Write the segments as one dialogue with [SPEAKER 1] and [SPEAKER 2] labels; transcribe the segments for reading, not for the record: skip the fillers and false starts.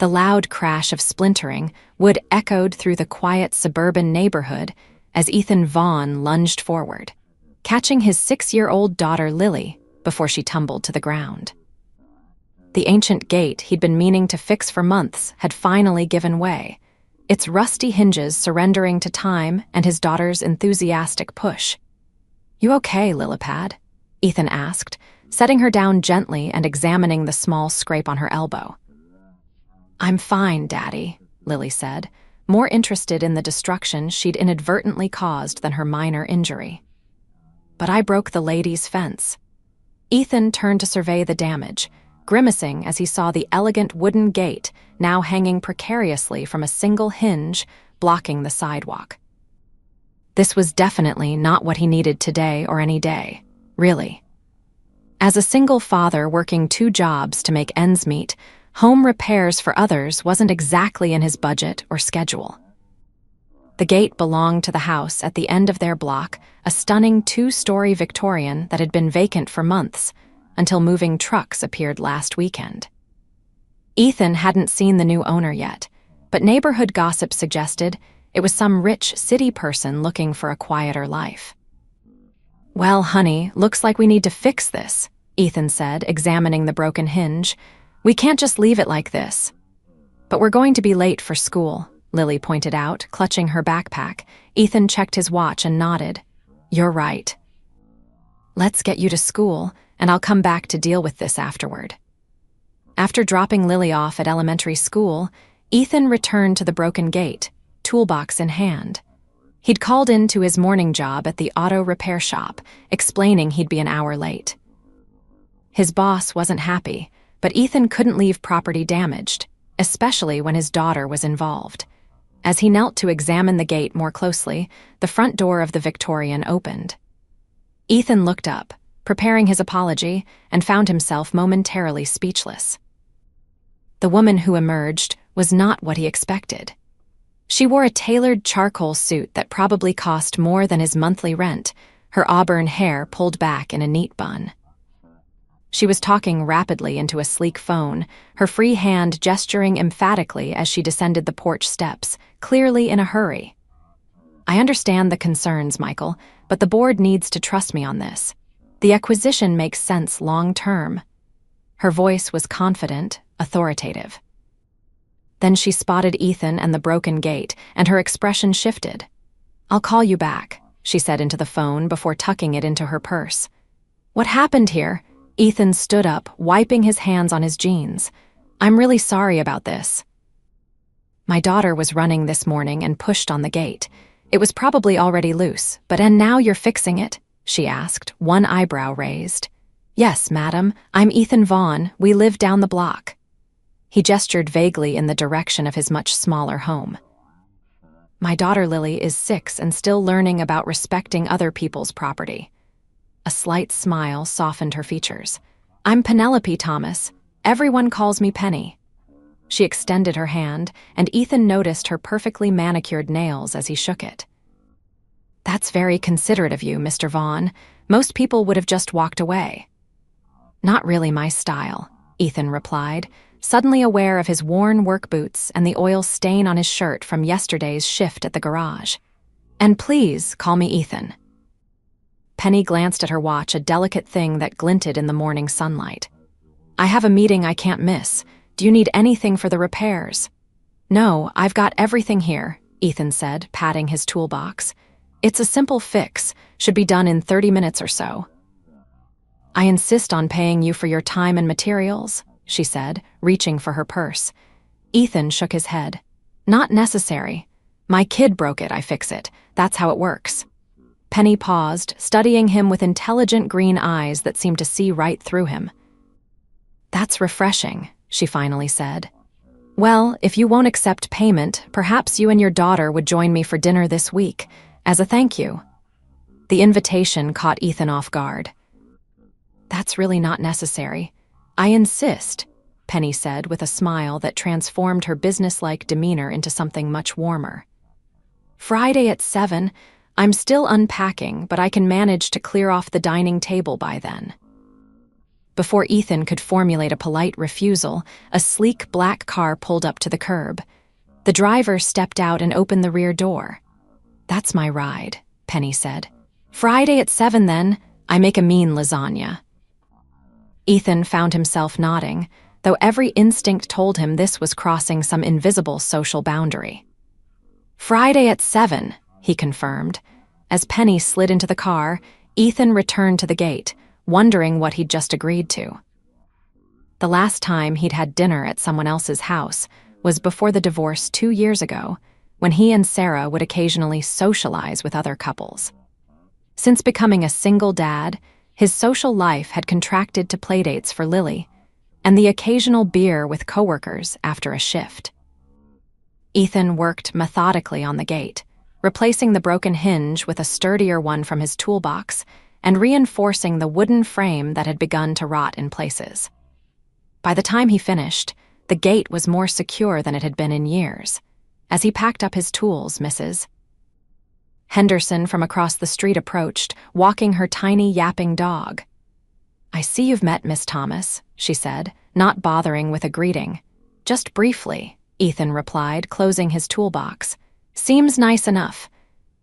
[SPEAKER 1] The loud crash of splintering wood echoed through the quiet suburban neighborhood as Ethan Vaughn lunged forward, catching his 6-year-old daughter Lily before she tumbled to the ground. The ancient gate he'd been meaning to fix for months had finally given way, its rusty hinges surrendering to time and his daughter's enthusiastic push. "You okay, Lillipad?" Ethan asked, setting her down gently and examining the small scrape on her elbow. "I'm fine, Daddy," Lily said, more interested in the destruction she'd inadvertently caused than her minor injury. "But I broke the lady's fence." Ethan turned to survey the damage, grimacing as he saw the elegant wooden gate now hanging precariously from a single hinge blocking the sidewalk. This was definitely not what he needed today or any day, really. As a single father working 2 jobs to make ends meet, home repairs for others wasn't exactly in his budget or schedule. The gate belonged to the house at the end of their block, a stunning 2-story Victorian that had been vacant for months, until moving trucks appeared last weekend. Ethan hadn't seen the new owner yet, but neighborhood gossip suggested it was some rich city person looking for a quieter life. "Well, honey, looks like we need to fix this," Ethan said, examining the broken hinge. "We can't just leave it like this." "But we're going to be late for school," Lily pointed out, clutching her backpack. Ethan checked his watch and nodded. "You're right. Let's get you to school, and I'll come back to deal with this afterward." After dropping Lily off at elementary school, Ethan returned to the broken gate, toolbox in hand. He'd called in to his morning job at the auto repair shop, explaining he'd be an hour late. His boss wasn't happy, but Ethan couldn't leave property damaged, especially when his daughter was involved. As he knelt to examine the gate more closely, the front door of the Victorian opened. Ethan looked up, preparing his apology, and found himself momentarily speechless. The woman who emerged was not what he expected. She wore a tailored charcoal suit that probably cost more than his monthly rent, her auburn hair pulled back in a neat bun. She was talking rapidly into a sleek phone, her free hand gesturing emphatically as she descended the porch steps, clearly in a hurry. "I understand the concerns, Michael, but the board needs to trust me on this. The acquisition makes sense long-term." Her voice was confident, authoritative. Then she spotted Ethan and the broken gate, and her expression shifted. "I'll call you back," she said into the phone before tucking it into her purse. "What happened here?" Ethan stood up, wiping his hands on his jeans. "I'm really sorry about this." "My daughter was running this morning and pushed on the gate. It was probably already loose, and now you're fixing it?" she asked, one eyebrow raised. "Yes, madam. I'm Ethan Vaughn. We live down the block." He gestured vaguely in the direction of his much smaller home. "My daughter Lily is 6 and still learning about respecting other people's property." A slight smile softened her features. "I'm Penelope Thomas. Everyone calls me Penny." She extended her hand, and Ethan noticed her perfectly manicured nails as he shook it. "That's very considerate of you, Mr. Vaughn. Most people would have just walked away." "Not really my style," Ethan replied, suddenly aware of his worn work boots and the oil stain on his shirt from yesterday's shift at the garage. "And please call me Ethan." Penny glanced at her watch, a delicate thing that glinted in the morning sunlight. "I have a meeting I can't miss. Do you need anything for the repairs?" "No, I've got everything here," Ethan said, patting his toolbox. "It's a simple fix, should be done in 30 minutes or so." "I insist on paying you for your time and materials," she said, reaching for her purse. Ethan shook his head. "Not necessary. My kid broke it, I fix it. That's how it works." Penny paused, studying him with intelligent green eyes that seemed to see right through him. "That's refreshing," she finally said. "Well, if you won't accept payment, perhaps you and your daughter would join me for dinner this week, as a thank you." The invitation caught Ethan off guard. "That's really not necessary. I insist," Penny said with a smile that transformed her businesslike demeanor into something much warmer. "Friday at 7, I'm still unpacking, but I can manage to clear off the dining table by then." Before Ethan could formulate a polite refusal, a sleek black car pulled up to the curb. The driver stepped out and opened the rear door. "That's my ride," Penny said. "Friday at 7 then. I make a mean lasagna." Ethan found himself nodding, though every instinct told him this was crossing some invisible social boundary. "Friday at 7, he confirmed. As Penny slid into the car, Ethan returned to the gate, wondering what he'd just agreed to. The last time he'd had dinner at someone else's house was before the divorce 2 years ago, when he and Sarah would occasionally socialize with other couples. Since becoming a single dad, his social life had contracted to playdates for Lily and the occasional beer with coworkers after a shift. Ethan worked methodically on the gate, replacing the broken hinge with a sturdier one from his toolbox and reinforcing the wooden frame that had begun to rot in places. By the time he finished, the gate was more secure than it had been in years. As he packed up his tools, Mrs. Henderson from across the street approached, walking her tiny yapping dog. "I see you've met Miss Thomas," she said, not bothering with a greeting. "Just briefly," Ethan replied, closing his toolbox. "Seems nice enough."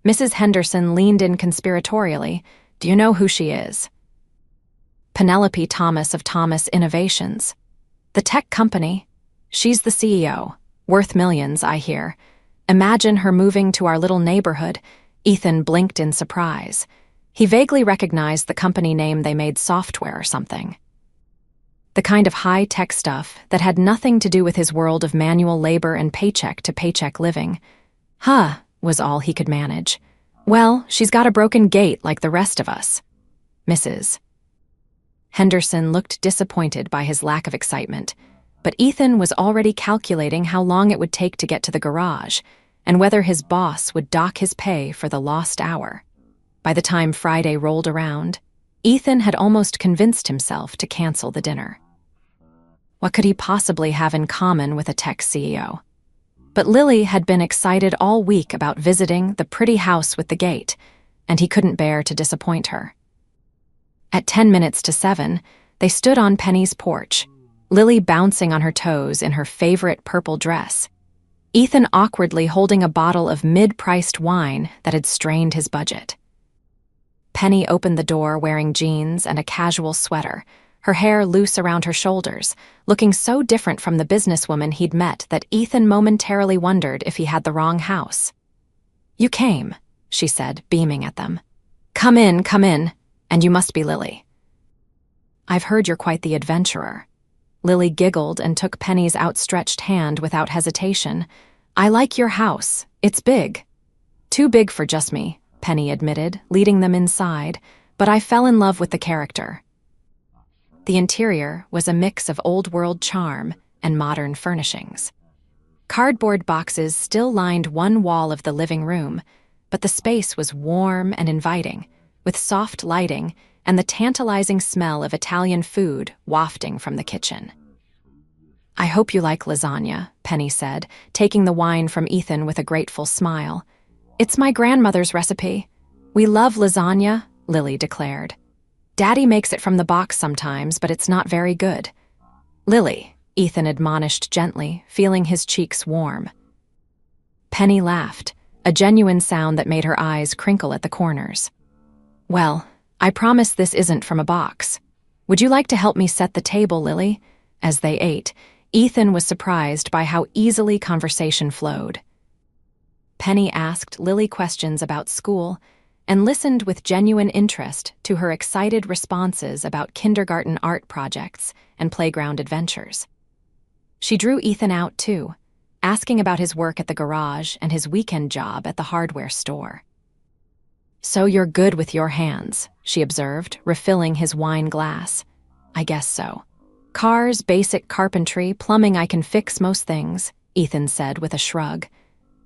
[SPEAKER 1] Mrs. Henderson leaned in conspiratorially. "Do you know who she is?" "Penelope Thomas of Thomas Innovations. The tech company. She's the CEO. Worth millions, I hear. Imagine her moving to our little neighborhood." Ethan blinked in surprise. He vaguely recognized the company name. They made software or something. The kind of high-tech stuff that had nothing to do with his world of manual labor and paycheck-to-paycheck living. "Huh," was all he could manage. "Well, she's got a broken gate like the rest of us." Mrs. Henderson looked disappointed by his lack of excitement, but Ethan was already calculating how long it would take to get to the garage and whether his boss would dock his pay for the lost hour. By the time Friday rolled around, Ethan had almost convinced himself to cancel the dinner. What could he possibly have in common with a tech CEO? But Lily had been excited all week about visiting the pretty house with the gate, and he couldn't bear to disappoint her. At 10 minutes to 7, they stood on Penny's porch, Lily bouncing on her toes in her favorite purple dress, Ethan awkwardly holding a bottle of mid-priced wine that had strained his budget. Penny opened the door wearing jeans and a casual sweater, her hair loose around her shoulders, looking so different from the businesswoman he'd met that Ethan momentarily wondered if he had the wrong house. "You came," she said, beaming at them. Come in, and you must be Lily." "I've heard you're quite the adventurer." Lily giggled and took Penny's outstretched hand without hesitation. "I like your house. It's big." "Too big for just me," Penny admitted, leading them inside, "but I fell in love with the character." The interior was a mix of old-world charm and modern furnishings. Cardboard boxes still lined one wall of the living room, but the space was warm and inviting, with soft lighting and the tantalizing smell of Italian food wafting from the kitchen. "I hope you like lasagna," Penny said, taking the wine from Ethan with a grateful smile. "It's my grandmother's recipe. We love lasagna," Lily declared. "Daddy makes it from the box sometimes, but it's not very good." "Lily," Ethan admonished gently, feeling his cheeks warm. Penny laughed, a genuine sound that made her eyes crinkle at the corners. "Well, I promise this isn't from a box. Would you like to help me set the table, Lily?" As they ate, Ethan was surprised by how easily conversation flowed. Penny asked Lily questions about school and listened with genuine interest to her excited responses about kindergarten art projects and playground adventures. She drew Ethan out, too, asking about his work at the garage and his weekend job at the hardware store. "So you're good with your hands," she observed, refilling his wine glass. "I guess so. Cars, basic carpentry, plumbing, I can fix most things," Ethan said with a shrug.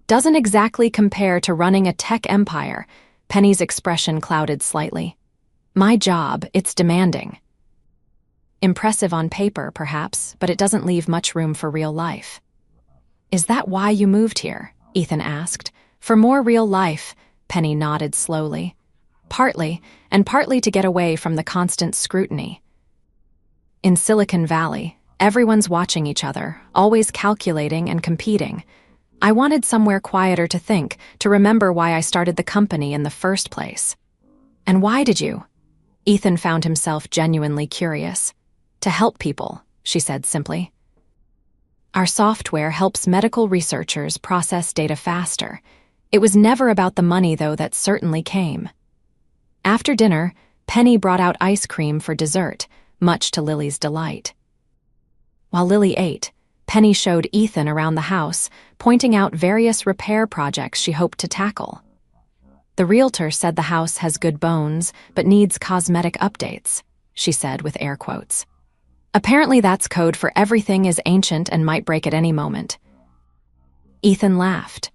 [SPEAKER 1] "Doesn't exactly compare to running a tech empire." Penny's expression clouded slightly. "My job, it's demanding." Impressive on paper, perhaps, but it doesn't leave much room for real life. "Is that why you moved here?" Ethan asked. "For more real life," Penny nodded slowly. "Partly, and partly to get away from the constant scrutiny." In Silicon Valley, everyone's watching each other, always calculating and competing. I wanted somewhere quieter to think, to remember why I started the company in the first place. And why did you? Ethan found himself genuinely curious. To help people, she said simply. Our software helps medical researchers process data faster. It was never about the money, though, that certainly came. After dinner, Penny brought out ice cream for dessert, much to Lily's delight. While Lily ate, Penny showed Ethan around the house, pointing out various repair projects she hoped to tackle. The realtor said the house has good bones, but needs cosmetic updates, she said with air quotes. Apparently that's code for everything is ancient and might break at any moment. Ethan laughed.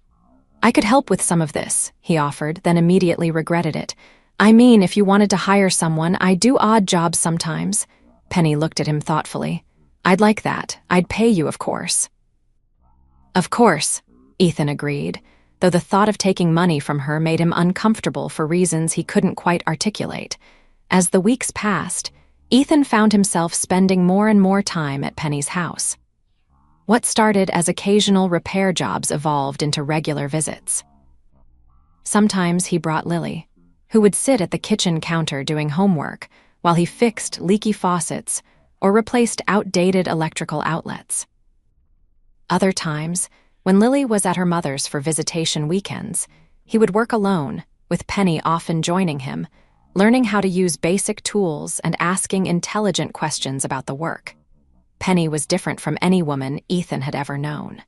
[SPEAKER 1] I could help with some of this, he offered, then immediately regretted it. I mean, if you wanted to hire someone, I do odd jobs sometimes. Penny looked at him thoughtfully. I'd like that. I'd pay you, of course. Of course, Ethan agreed, though the thought of taking money from her made him uncomfortable for reasons he couldn't quite articulate. As the weeks passed, Ethan found himself spending more and more time at Penny's house. What started as occasional repair jobs evolved into regular visits. Sometimes he brought Lily, who would sit at the kitchen counter doing homework while he fixed leaky faucets or replaced outdated electrical outlets. Other times, when Lily was at her mother's for visitation weekends, he would work alone, with Penny often joining him, learning how to use basic tools and asking intelligent questions about the work. Penny was different from any woman Ethan had ever known.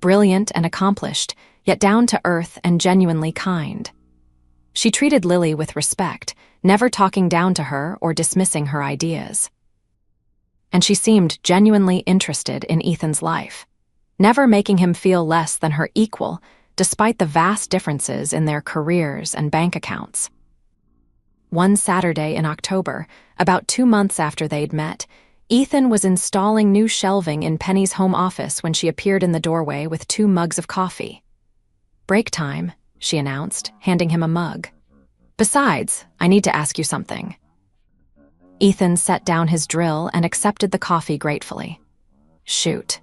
[SPEAKER 1] Brilliant and accomplished, yet down to earth and genuinely kind. She treated Lily with respect, never talking down to her or dismissing her ideas. And she seemed genuinely interested in Ethan's life, never making him feel less than her equal, despite the vast differences in their careers and bank accounts. One Saturday in October, about 2 months after they'd met, Ethan was installing new shelving in Penny's home office when she appeared in the doorway with 2 mugs of coffee. Break time, she announced, handing him a mug. Besides, I need to ask you something. Ethan set down his drill and accepted the coffee gratefully. Shoot.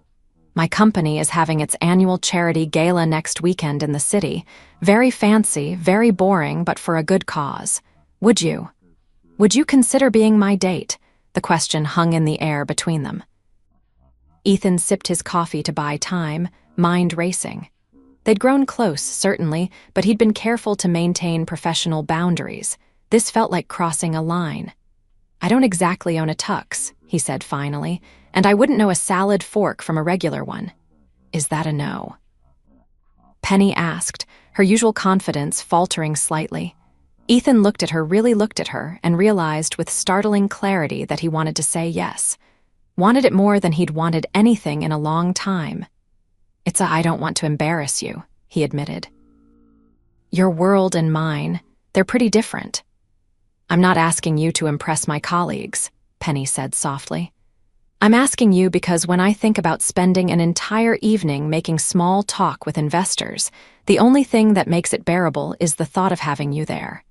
[SPEAKER 1] My company is having its annual charity gala next weekend in the city. Very fancy, very boring, but for a good cause. Would you consider being my date? The question hung in the air between them. Ethan sipped his coffee to buy time, mind racing. They'd grown close, certainly, but he'd been careful to maintain professional boundaries. This felt like crossing a line. I don't exactly own a tux, he said finally, and I wouldn't know a salad fork from a regular one. Is that a no? Penny asked, her usual confidence faltering slightly. Ethan really looked at her, and realized with startling clarity that he wanted to say yes. Wanted it more than he'd wanted anything in a long time. I don't want to embarrass you, he admitted. Your world and mine, they're pretty different. I'm not asking you to impress my colleagues, Penny said softly. I'm asking you because when I think about spending an entire evening making small talk with investors, the only thing that makes it bearable is the thought of having you there.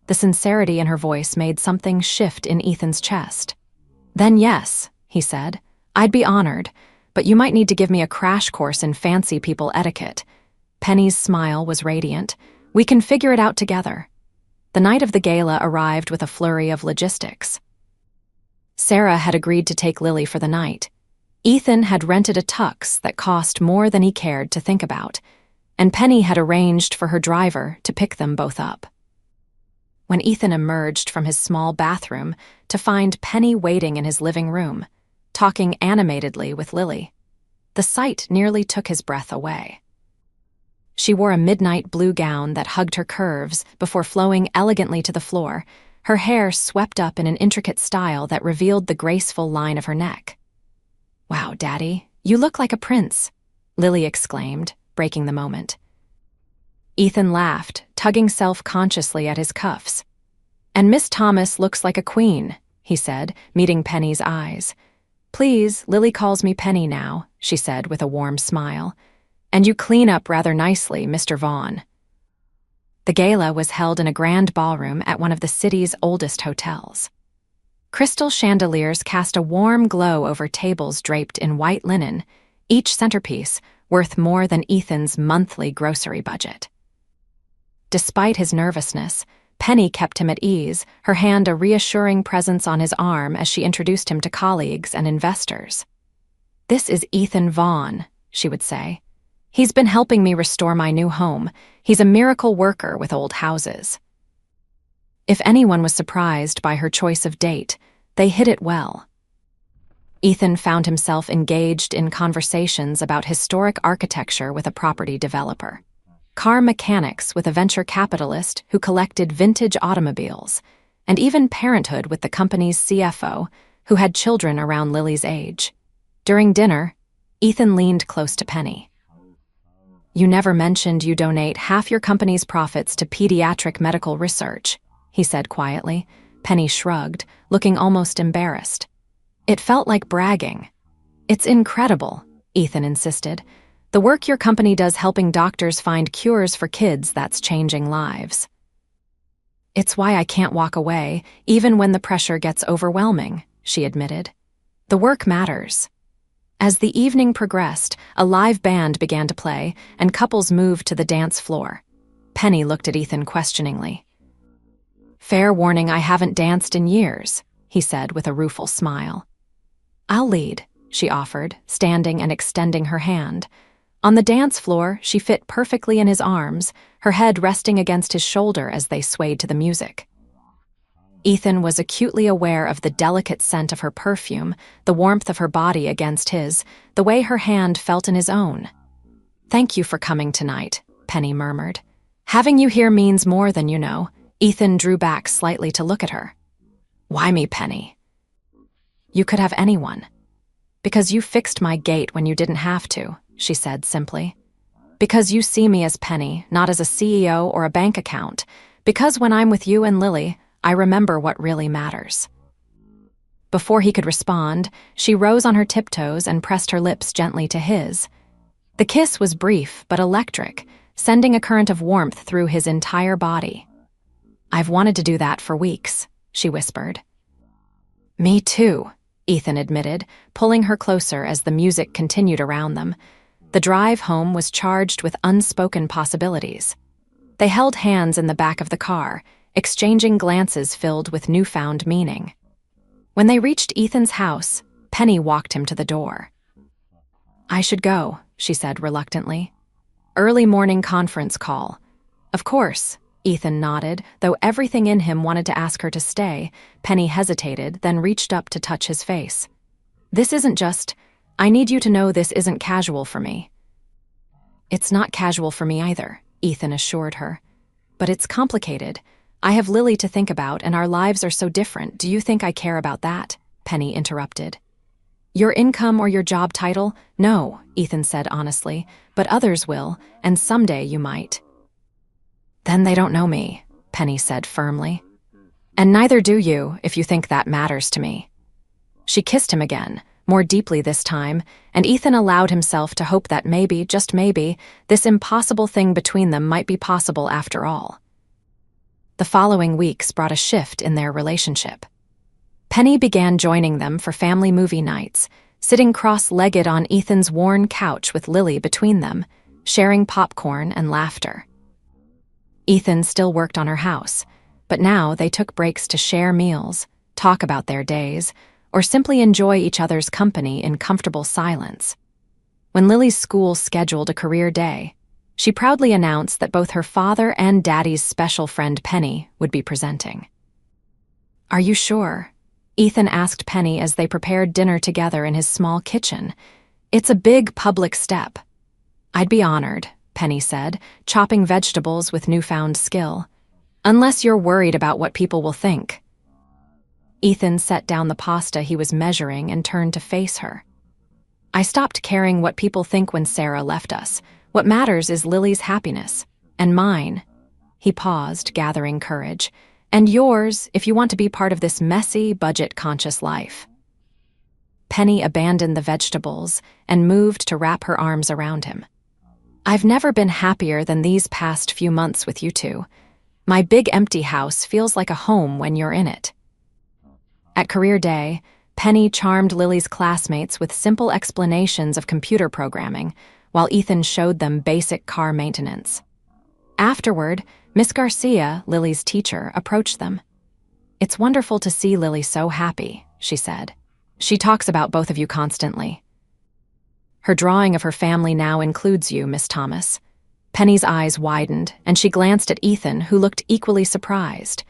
[SPEAKER 1] The sincerity in her voice made something shift in Ethan's chest. Then yes, he said, I'd be honored, but you might need to give me a crash course in fancy people etiquette. Penny's smile was radiant. We can figure it out together. The night of the gala arrived with a flurry of logistics. Sarah had agreed to take Lily for the night. Ethan had rented a tux that cost more than he cared to think about, and Penny had arranged for her driver to pick them both up. When Ethan emerged from his small bathroom to find Penny waiting in his living room, talking animatedly with Lily, the sight nearly took his breath away. She wore a midnight blue gown that hugged her curves before flowing elegantly to the floor, her hair swept up in an intricate style that revealed the graceful line of her neck. Wow, Daddy, you look like a prince, Lily exclaimed, breaking the moment. Ethan laughed, tugging self-consciously at his cuffs. And Miss Thomas looks like a queen, he said, meeting Penny's eyes. Please, Lily calls me Penny now, she said with a warm smile. And you clean up rather nicely, Mr. Vaughn. The gala was held in a grand ballroom at one of the city's oldest hotels. Crystal chandeliers cast a warm glow over tables draped in white linen, each centerpiece worth more than Ethan's monthly grocery budget. Despite his nervousness, Penny kept him at ease, her hand a reassuring presence on his arm as she introduced him to colleagues and investors. "This is Ethan Vaughn," she would say. "He's been helping me restore my new home. He's a miracle worker with old houses." If anyone was surprised by her choice of date, they hid it well. Ethan found himself engaged in conversations about historic architecture with a property developer, car mechanics with a venture capitalist who collected vintage automobiles, and even parenthood with the company's CFO, who had children around Lily's age. During dinner, Ethan leaned close to Penny. "You never mentioned you donate half your company's profits to pediatric medical research," he said quietly. Penny shrugged, looking almost embarrassed. "It felt like bragging." "It's incredible," Ethan insisted. "The work your company does helping doctors find cures for kids that's changing lives." "It's why I can't walk away, even when the pressure gets overwhelming," she admitted. "The work matters." As the evening progressed, a live band began to play, and couples moved to the dance floor. Penny looked at Ethan questioningly. "Fair warning, I haven't danced in years," he said with a rueful smile. "I'll lead," she offered, standing and extending her hand. On the dance floor, she fit perfectly in his arms, her head resting against his shoulder as they swayed to the music. Ethan was acutely aware of the delicate scent of her perfume, the warmth of her body against his, the way her hand felt in his own. "Thank you for coming tonight," Penny murmured. "Having you here means more than you know." Ethan drew back slightly to look at her. "Why me, Penny?" "You could have anyone." "Because you fixed my gate when you didn't have to," she said simply. "Because you see me as Penny, not as a CEO or a bank account. Because when I'm with you and Lily, I remember what really matters." Before he could respond, she rose on her tiptoes and pressed her lips gently to his. The kiss was brief but electric, sending a current of warmth through his entire body. "I've wanted to do that for weeks," she whispered. "Me too," Ethan admitted, pulling her closer as the music continued around them. The drive home was charged with unspoken possibilities. They held hands in the back of the car, exchanging glances filled with newfound meaning. When they reached Ethan's house, Penny walked him to the door. "I should go," she said reluctantly. "Early morning conference call." "Of course," Ethan nodded, though everything in him wanted to ask her to stay. Penny hesitated, then reached up to touch his face. "This isn't just, I need you to know this isn't casual for me." "It's not casual for me either," Ethan assured her. "But it's complicated. I have Lily to think about, and our lives are so different. Do you think I care about that?" Penny interrupted. "Your income or your job title? No," Ethan said honestly, "but others will, and someday you might." "Then they don't know me," Penny said firmly. "And neither do you, if you think that matters to me." She kissed him again, more deeply this time, and Ethan allowed himself to hope that maybe, just maybe, this impossible thing between them might be possible after all. The following weeks brought a shift in their relationship. Penny began joining them for family movie nights, sitting cross-legged on Ethan's worn couch with Lily between them, sharing popcorn and laughter. Ethan still worked on her house, but now they took breaks to share meals, talk about their days, or simply enjoy each other's company in comfortable silence. When Lily's school scheduled a career day, she proudly announced that both her father and Daddy's special friend Penny would be presenting. "Are you sure?" Ethan asked Penny as they prepared dinner together in his small kitchen. "It's a big public step." "I'd be honored," Penny said, chopping vegetables with newfound skill. "Unless you're worried about what people will think." Ethan set down the pasta he was measuring and turned to face her. "I stopped caring what people think when Sarah left us. What matters is Lily's happiness. And mine." He paused, gathering courage. "And yours, if you want to be part of this messy, budget-conscious life." Penny abandoned the vegetables and moved to wrap her arms around him. "I've never been happier than these past few months with you two. My big empty house feels like a home when you're in it." At career day, Penny charmed Lily's classmates with simple explanations of computer programming, while Ethan showed them basic car maintenance. Afterward, Miss Garcia, Lily's teacher, approached them. "It's wonderful to see Lily so happy," she said. "She talks about both of you constantly. Her drawing of her family now includes you, Miss Thomas." Penny's eyes widened, and she glanced at Ethan, who looked equally surprised.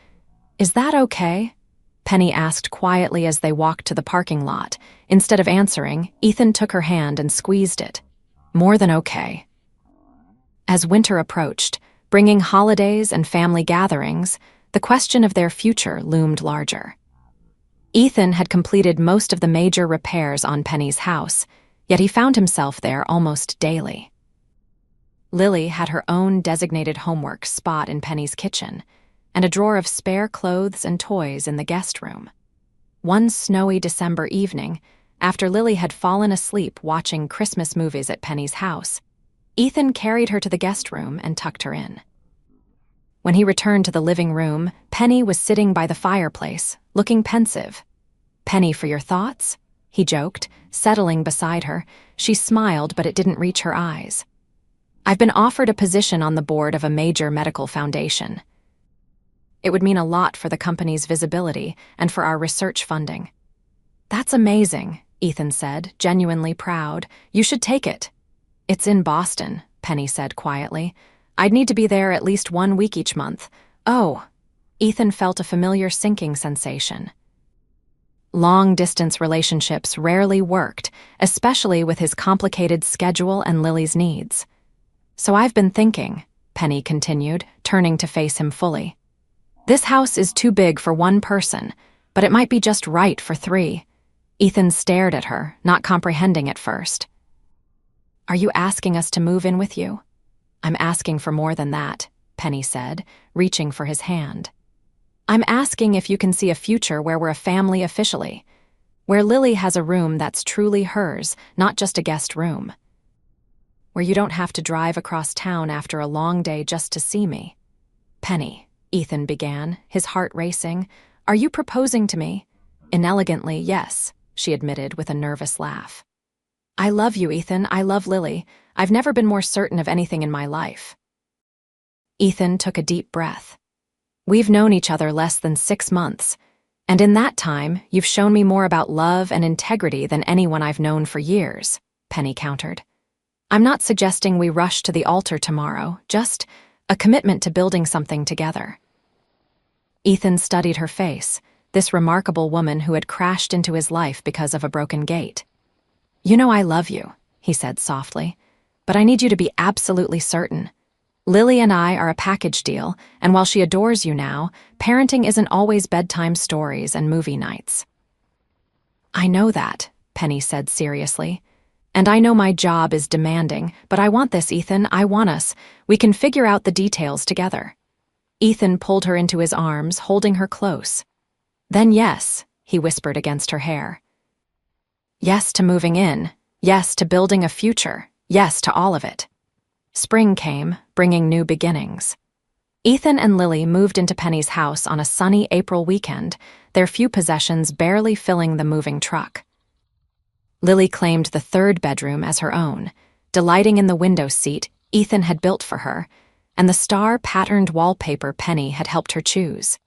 [SPEAKER 1] "Is that okay?" Penny asked quietly as they walked to the parking lot. Instead of answering, Ethan took her hand and squeezed it. "More than okay." As winter approached, bringing holidays and family gatherings, the question of their future loomed larger. Ethan had completed most of the major repairs on Penny's house, yet he found himself there almost daily. Lily had her own designated homework spot in Penny's kitchen, and a drawer of spare clothes and toys in the guest room. One snowy December evening, after Lily had fallen asleep watching Christmas movies at Penny's house, Ethan carried her to the guest room and tucked her in. When he returned to the living room, Penny was sitting by the fireplace, looking pensive. "Penny, for your thoughts?" he joked, settling beside her. She smiled, but it didn't reach her eyes. "I've been offered a position on the board of a major medical foundation. It would mean a lot for the company's visibility and for our research funding." "That's amazing," Ethan said, genuinely proud. "You should take it." "It's in Boston," Penny said quietly. "I'd need to be there at least 1 week each month." "Oh." Ethan felt a familiar sinking sensation. Long-distance relationships rarely worked, especially with his complicated schedule and Lily's needs. "So I've been thinking," Penny continued, turning to face him fully. "This house is too big for one person, but it might be just right for 3. Ethan stared at her, not comprehending at first. "Are you asking us to move in with you?" "I'm asking for more than that," Penny said, reaching for his hand. "I'm asking if you can see a future where we're a family officially, where Lily has a room that's truly hers, not just a guest room. Where you don't have to drive across town after a long day just to see me." "Penny," Ethan began, his heart racing, "are you proposing to me?" "Inelegantly, yes," she admitted with a nervous laugh. "I love you, Ethan. I love Lily. I've never been more certain of anything in my life." Ethan took a deep breath. "We've known each other less than 6 months, and in that time, you've shown me more about love and integrity than anyone I've known for years," Penny countered. "I'm not suggesting we rush to the altar tomorrow, just a commitment to building something together." Ethan studied her face, this remarkable woman who had crashed into his life because of a broken gate. "You know I love you," he said softly, "but I need you to be absolutely certain. Lily and I are a package deal, and while she adores you now, parenting isn't always bedtime stories and movie nights." "I know that," Penny said seriously. "And I know my job is demanding, but I want this, Ethan. I want us. We can figure out the details together." Ethan pulled her into his arms, holding her close. "Then yes," he whispered against her hair. "Yes to moving in. Yes to building a future. Yes to all of it." Spring came, bringing new beginnings. Ethan and Lily moved into Penny's house on a sunny April weekend, their few possessions barely filling the moving truck. Lily claimed the 3rd bedroom as her own, delighting in the window seat Ethan had built for her, and the star-patterned wallpaper Penny had helped her choose.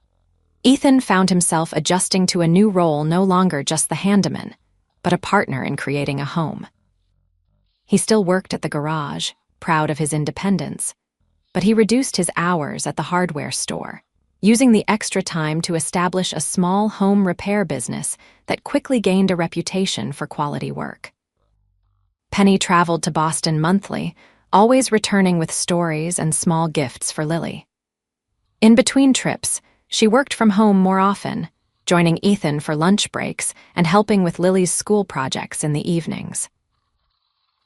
[SPEAKER 1] Ethan found himself adjusting to a new role, no longer just the handyman, but a partner in creating a home. He still worked at the garage, proud of his independence, but he reduced his hours at the hardware store, using the extra time to establish a small home repair business that quickly gained a reputation for quality work. Penny traveled to Boston monthly, always returning with stories and small gifts for Lily. In between trips, she worked from home more often, joining Ethan for lunch breaks and helping with Lily's school projects in the evenings.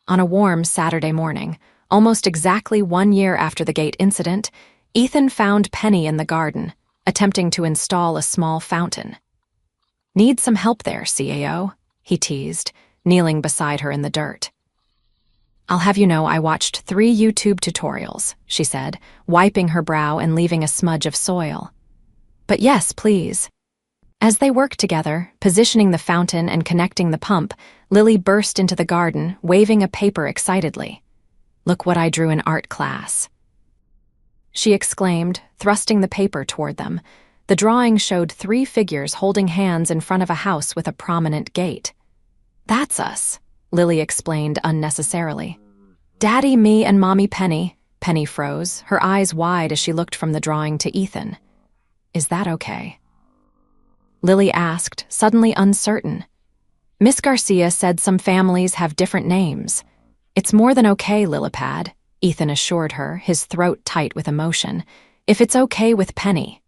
[SPEAKER 1] On a warm Saturday morning, almost exactly 1 year after the gate incident, Ethan found Penny in the garden, attempting to install a small fountain. "Need some help there, CAO," he teased, kneeling beside her in the dirt. "I'll have you know I watched 3 YouTube tutorials," she said, wiping her brow and leaving a smudge of soil. "But yes, please." As they worked together, positioning the fountain and connecting the pump, Lily burst into the garden, waving a paper excitedly. "Look what I drew in art class," she exclaimed, thrusting the paper toward them. The drawing showed 3 figures holding hands in front of a house with a prominent gate. "That's us," Lily explained unnecessarily. "Daddy, me, and Mommy Penny." Penny froze, her eyes wide as she looked from the drawing to Ethan. "Is that okay?" Lily asked, suddenly uncertain. "Miss Garcia said some families have different names." "It's more than okay, Lilipad," Ethan assured her, his throat tight with emotion. "If it's okay with Penny."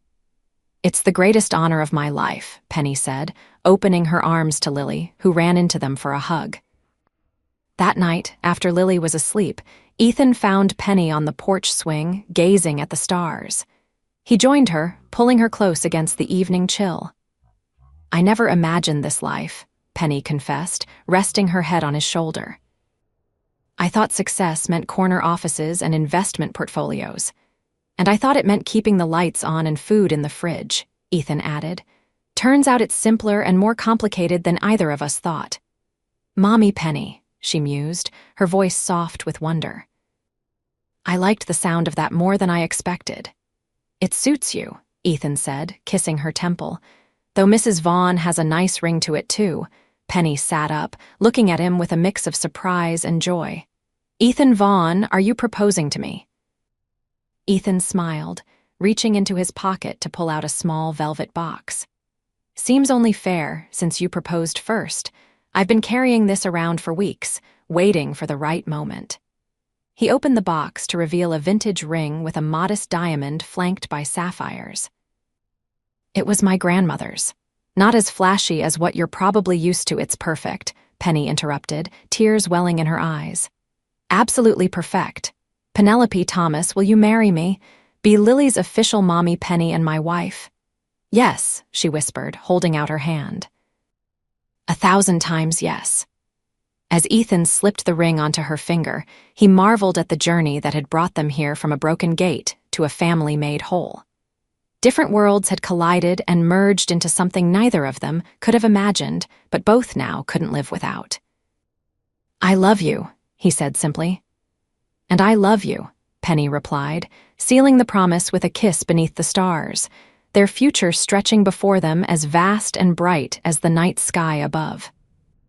[SPEAKER 1] "It's the greatest honor of my life," Penny said, opening her arms to Lily, who ran into them for a hug. That night, after Lily was asleep, Ethan found Penny on the porch swing, gazing at the stars. He joined her, pulling her close against the evening chill. "I never imagined this life," Penny confessed, resting her head on his shoulder. "I thought success meant corner offices and investment portfolios. And I thought it meant keeping the lights on and food in the fridge," Ethan added. "Turns out it's simpler and more complicated than either of us thought." "Mommy Penny," she mused, her voice soft with wonder. "I liked the sound of that more than I expected." "It suits you," Ethan said, kissing her temple. "Though Mrs. Vaughn has a nice ring to it, too." Penny sat up, looking at him with a mix of surprise and joy. "Ethan Vaughn, are you proposing to me?" Ethan smiled, reaching into his pocket to pull out a small velvet box. "Seems only fair, since you proposed first. I've been carrying this around for weeks, waiting for the right moment." He opened the box to reveal a vintage ring with a modest diamond flanked by sapphires. "It was my grandmother's. Not as flashy as what you're probably used to, it's perfect," Penny interrupted, tears welling in her eyes. "Absolutely perfect. Penelope Thomas, will you marry me? Be Lily's official Mommy Penny and my wife?" "Yes," she whispered, holding out her hand. 1,000 times yes." As Ethan slipped the ring onto her finger, he marveled at the journey that had brought them here from a broken gate to a family made whole. Different worlds had collided and merged into something neither of them could have imagined, but both now couldn't live without. "I love you," he said simply. "And I love you," Penny replied, sealing the promise with a kiss beneath the stars, their future stretching before them as vast and bright as the night sky above.